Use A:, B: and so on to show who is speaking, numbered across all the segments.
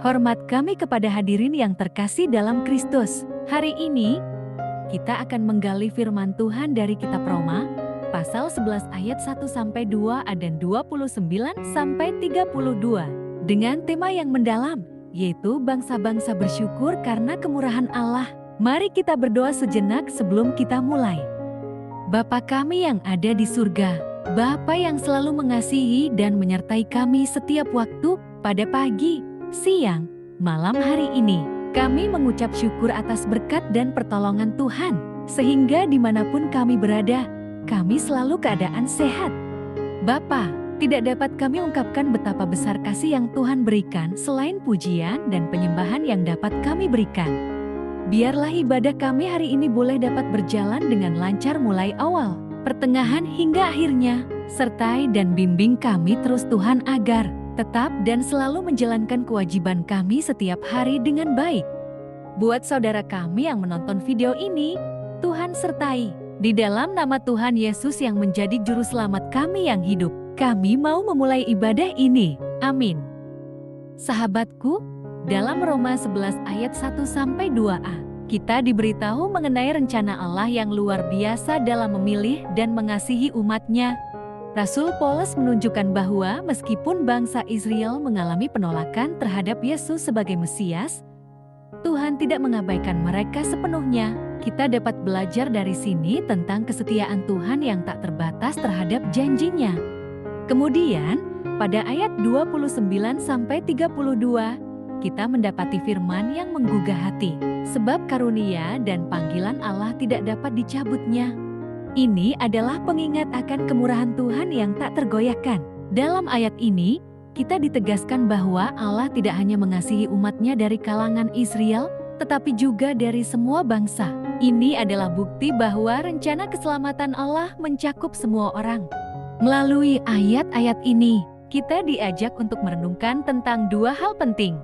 A: Hormat kami kepada hadirin yang terkasih dalam Kristus. Hari ini, kita akan menggali firman Tuhan dari kitab Roma, pasal 11 ayat 1-2 dan 29-32. Dengan tema yang mendalam, yaitu bangsa-bangsa bersyukur karena kemurahan Allah. Mari kita berdoa sejenak sebelum kita mulai. Bapa kami yang ada di surga, Bapa yang selalu mengasihi dan menyertai kami setiap waktu, pada pagi, siang, malam hari ini, kami mengucap syukur atas berkat dan pertolongan Tuhan, sehingga dimanapun kami berada, kami selalu keadaan sehat. Bapa, tidak dapat kami ungkapkan betapa besar kasih yang Tuhan berikan selain pujian dan penyembahan yang dapat kami berikan. Biarlah ibadah kami hari ini boleh dapat berjalan dengan lancar mulai awal, pertengahan hingga akhirnya. Sertai dan bimbing kami terus Tuhan agar tetap dan selalu menjalankan kewajiban kami setiap hari dengan baik. Buat saudara kami yang menonton video ini, Tuhan sertai. Di dalam nama Tuhan Yesus yang menjadi juru selamat kami yang hidup, kami mau memulai ibadah ini. Amin. Sahabatku, dalam Roma 11 ayat 1-2a, kita diberitahu mengenai rencana Allah yang luar biasa dalam memilih dan mengasihi umat-Nya. Rasul Paulus menunjukkan bahwa meskipun bangsa Israel mengalami penolakan terhadap Yesus sebagai Mesias, Tuhan tidak mengabaikan mereka sepenuhnya. Kita dapat belajar dari sini tentang kesetiaan Tuhan yang tak terbatas terhadap janjinya. Kemudian, pada ayat 29-32, kita mendapati firman yang menggugah hati, sebab karunia dan panggilan Allah tidak dapat dicabutnya. Ini adalah pengingat akan kemurahan Tuhan yang tak tergoyahkan. Dalam ayat ini, kita ditegaskan bahwa Allah tidak hanya mengasihi umat-Nya dari kalangan Israel, tetapi juga dari semua bangsa. Ini adalah bukti bahwa rencana keselamatan Allah mencakup semua orang. Melalui ayat-ayat ini, kita diajak untuk merenungkan tentang dua hal penting.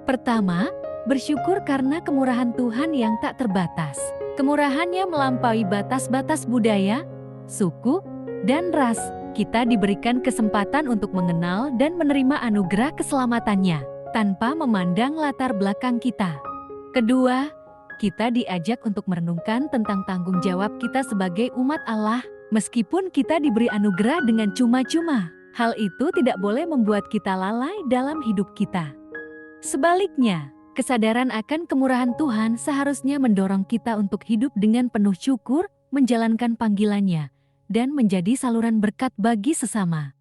A: Pertama, bersyukur karena kemurahan Tuhan yang tak terbatas. Kemurahan-Nya melampaui batas-batas budaya, suku, dan ras. Kita diberikan kesempatan untuk mengenal dan menerima anugerah keselamatan-Nya, tanpa memandang latar belakang kita. Kedua, kita diajak untuk merenungkan tentang tanggung jawab kita sebagai umat Allah. Meskipun kita diberi anugerah dengan cuma-cuma, hal itu tidak boleh membuat kita lalai dalam hidup kita. Sebaliknya, kesadaran akan kemurahan Tuhan seharusnya mendorong kita untuk hidup dengan penuh syukur, menjalankan panggilan-Nya, dan menjadi saluran berkat bagi sesama.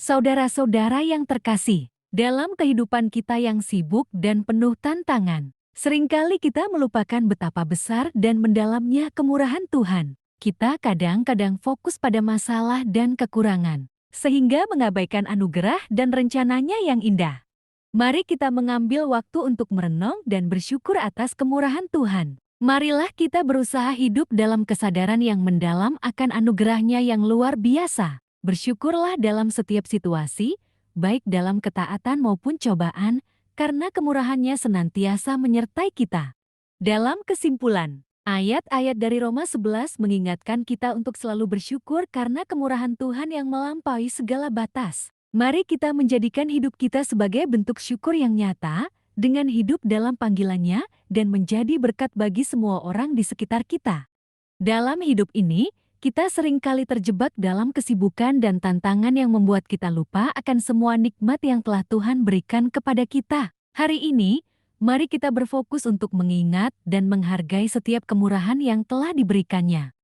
A: Saudara-saudara yang terkasih, dalam kehidupan kita yang sibuk dan penuh tantangan, seringkali kita melupakan betapa besar dan mendalamnya kemurahan Tuhan. Kita kadang-kadang fokus pada masalah dan kekurangan, sehingga mengabaikan anugerah dan rencana-Nya yang indah. Mari kita mengambil waktu untuk merenung dan bersyukur atas kemurahan Tuhan. Marilah kita berusaha hidup dalam kesadaran yang mendalam akan anugerah-Nya yang luar biasa. Bersyukurlah dalam setiap situasi, baik dalam ketaatan maupun cobaan, karena kemurahan-Nya senantiasa menyertai kita. Dalam kesimpulan, ayat-ayat dari Roma 11 mengingatkan kita untuk selalu bersyukur karena kemurahan Tuhan yang melampaui segala batas. Mari kita menjadikan hidup kita sebagai bentuk syukur yang nyata, dengan hidup dalam panggilan-Nya dan menjadi berkat bagi semua orang di sekitar kita. Dalam hidup ini, kita seringkali terjebak dalam kesibukan dan tantangan yang membuat kita lupa akan semua nikmat yang telah Tuhan berikan kepada kita. Hari ini, mari kita berfokus untuk mengingat dan menghargai setiap kemurahan yang telah diberikan-Nya.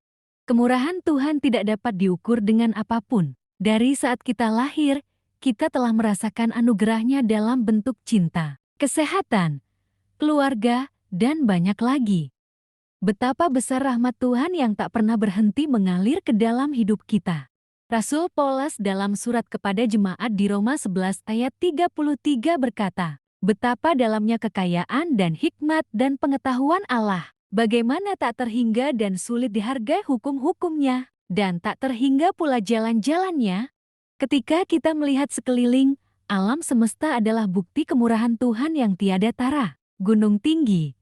A: Kemurahan Tuhan tidak dapat diukur dengan apapun. Dari saat kita lahir, kita telah merasakan anugerah-Nya dalam bentuk cinta, kesehatan, keluarga, dan banyak lagi. Betapa besar rahmat Tuhan yang tak pernah berhenti mengalir ke dalam hidup kita. Rasul Paulus dalam surat kepada jemaat di Roma 11 ayat 33 berkata, betapa dalamnya kekayaan dan hikmat dan pengetahuan Allah, bagaimana tak terhingga dan sulit dihargai hukum-hukum-Nya, dan tak terhingga pula jalan-jalan-Nya. Ketika kita melihat sekeliling, alam semesta adalah bukti kemurahan Tuhan yang tiada tara. Gunung tinggi,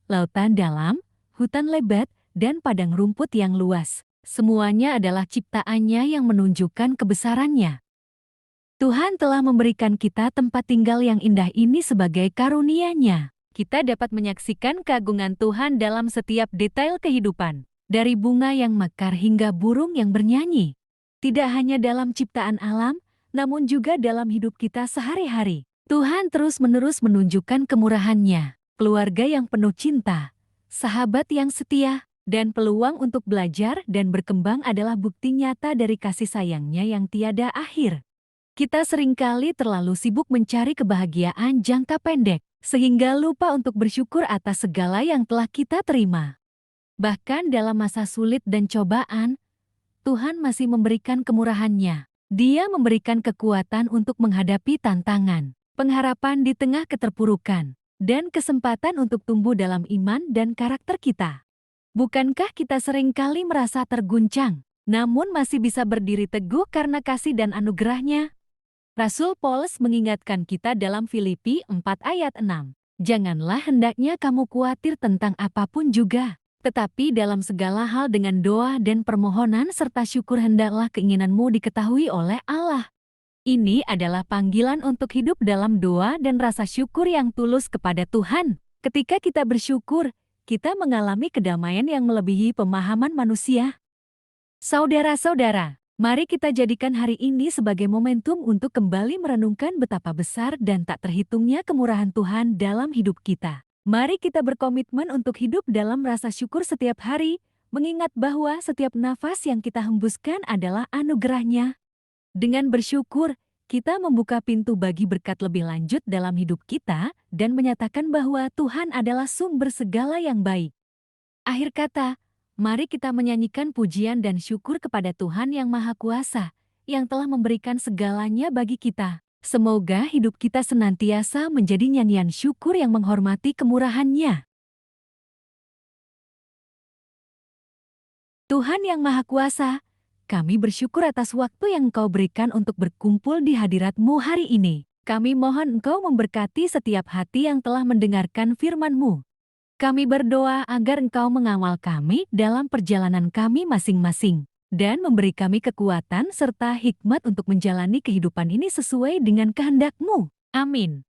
A: lautan dalam, hutan lebat, dan padang rumput yang luas. Semuanya adalah ciptaan-Nya yang menunjukkan kebesaran-Nya. Tuhan telah memberikan kita tempat tinggal yang indah ini sebagai karunia-Nya. Kita dapat menyaksikan keagungan Tuhan dalam setiap detail kehidupan, dari bunga yang mekar hingga burung yang bernyanyi. Tidak hanya dalam ciptaan alam, namun juga dalam hidup kita sehari-hari. Tuhan terus-menerus menunjukkan kemurahan-Nya, keluarga yang penuh cinta, sahabat yang setia, dan peluang untuk belajar dan berkembang adalah bukti nyata dari kasih sayang-Nya yang tiada akhir. Kita seringkali terlalu sibuk mencari kebahagiaan jangka pendek, sehingga lupa untuk bersyukur atas segala yang telah kita terima. Bahkan dalam masa sulit dan cobaan, Tuhan masih memberikan kemurahan-Nya. Dia memberikan kekuatan untuk menghadapi tantangan, pengharapan di tengah keterpurukan, dan kesempatan untuk tumbuh dalam iman dan karakter kita. Bukankah kita seringkali merasa terguncang, namun masih bisa berdiri teguh karena kasih dan anugerah-Nya? Rasul Paulus mengingatkan kita dalam Filipi 4 ayat 6. Janganlah hendaknya kamu khawatir tentang apapun juga, tetapi dalam segala hal dengan doa dan permohonan serta syukur hendaklah keinginanmu diketahui oleh Allah. Ini adalah panggilan untuk hidup dalam doa dan rasa syukur yang tulus kepada Tuhan. Ketika kita bersyukur, kita mengalami kedamaian yang melebihi pemahaman manusia. Saudara-saudara, mari kita jadikan hari ini sebagai momentum untuk kembali merenungkan betapa besar dan tak terhitungnya kemurahan Tuhan dalam hidup kita. Mari kita berkomitmen untuk hidup dalam rasa syukur setiap hari, mengingat bahwa setiap nafas yang kita hembuskan adalah anugerah-Nya. Dengan bersyukur, kita membuka pintu bagi berkat lebih lanjut dalam hidup kita dan menyatakan bahwa Tuhan adalah sumber segala yang baik. Akhir kata, mari kita menyanyikan pujian dan syukur kepada Tuhan yang Maha Kuasa, yang telah memberikan segalanya bagi kita. Semoga hidup kita senantiasa menjadi nyanyian syukur yang menghormati kemurahan-Nya. Tuhan yang Maha Kuasa, kami bersyukur atas waktu yang Engkau berikan untuk berkumpul di hadirat-Mu hari ini. Kami mohon Engkau memberkati setiap hati yang telah mendengarkan firman-Mu. Kami berdoa agar Engkau mengawal kami dalam perjalanan kami masing-masing, dan memberi kami kekuatan serta hikmat untuk menjalani kehidupan ini sesuai dengan kehendak-Mu. Amin.